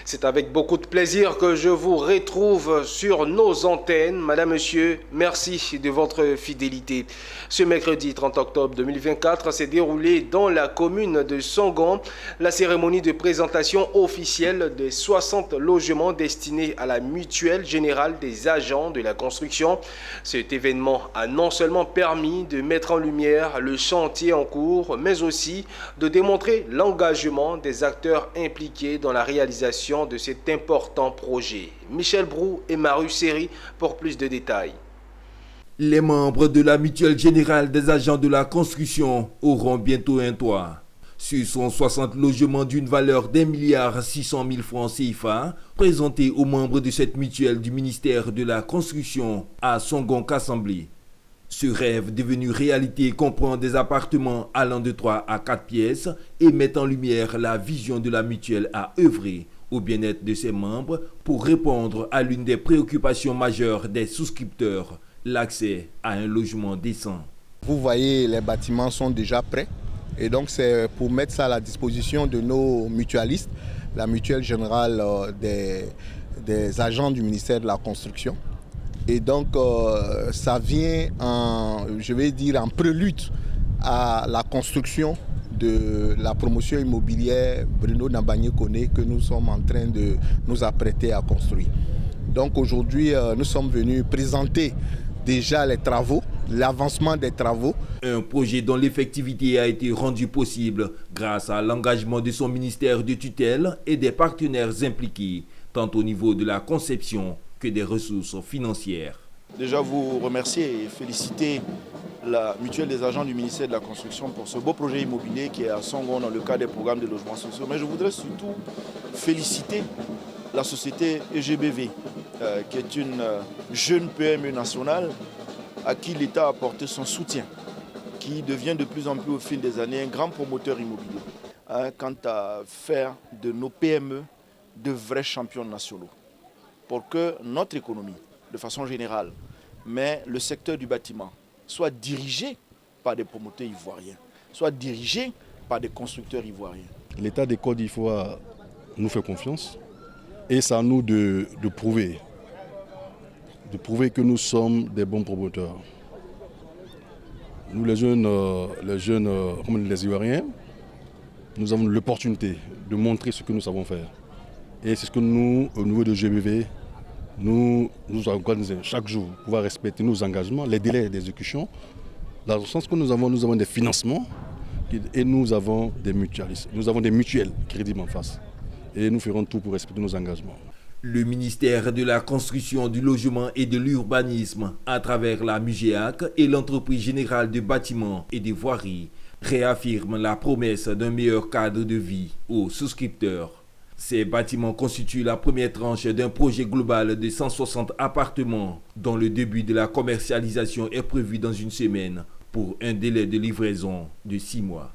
C'est avec beaucoup de plaisir que je vous retrouve sur nos antennes. Madame, Monsieur, merci de votre fidélité. Ce mercredi 30 octobre 2024 s'est déroulé dans la commune de Songon la cérémonie de présentation officielle des 60 logements destinés à la mutuelle générale des agents de la construction. Cet événement a non seulement permis de mettre en lumière le chantier en cours, mais aussi de démontrer l'engagement des acteurs impliqués dans la réalisation de cet important projet. Michel Brou et Maru Seri pour plus de détails. Les membres de la mutuelle générale des agents de la construction auront bientôt un toit. Ce sont 60 logements d'une valeur d'1,6 milliard francs CFA présentés aux membres de cette mutuelle du ministère de la Construction à Songon-Kassamblé. Ce rêve devenu réalité comprend des appartements allant de 3 à 4 pièces et met en lumière la vision de la mutuelle à œuvrer au bien-être de ses membres pour répondre à l'une des préoccupations majeures des souscripteurs, l'accès à un logement décent. Vous voyez, les bâtiments sont déjà prêts et donc c'est pour mettre ça à la disposition de nos mutualistes, la mutuelle générale des agents du ministère de la Construction. Et donc ça vient en prélude à la construction de la promotion immobilière Bruno Nabagné-Koné que nous sommes en train de nous apprêter à construire. Donc aujourd'hui, nous sommes venus présenter déjà les travaux, l'avancement des travaux. Un projet dont l'effectivité a été rendue possible grâce à l'engagement de son ministère de tutelle et des partenaires impliqués, tant au niveau de la conception que des ressources financières. Déjà vous remercier et féliciter la mutuelle des agents du ministère de la Construction pour ce beau projet immobilier qui est à Songon dans le cadre des programmes de logement sociaux. Mais je voudrais surtout féliciter la société EGBV, qui est une jeune PME nationale à qui l'État a apporté son soutien, qui devient de plus en plus au fil des années un grand promoteur immobilier, quant à faire de nos PME de vrais champions nationaux. Pour que notre économie, de façon générale, mais le secteur du bâtiment, soit dirigé par des promoteurs ivoiriens, soit dirigé par des constructeurs ivoiriens. L'État des Côtes d'Ivoire nous fait confiance et c'est à nous de prouver que nous sommes des bons promoteurs. Nous les jeunes comme les Ivoiriens, nous avons l'opportunité de montrer ce que nous savons faire. Et c'est ce que nous, au niveau de GBV, nous organisons chaque jour pour pouvoir respecter nos engagements, les délais d'exécution. Dans le sens que nous avons des financements et nous avons des mutualistes. Nous avons des mutuelles crédibles en face. Et nous ferons tout pour respecter nos engagements. Le ministère de la Construction, du Logement et de l'Urbanisme, à travers la MUGEAC et l'entreprise générale de bâtiments et de voiries, réaffirme la promesse d'un meilleur cadre de vie aux souscripteurs. Ces bâtiments constituent la première tranche d'un projet global de 160 appartements dont le début de la commercialisation est prévu dans une semaine pour un délai de livraison de 6 mois.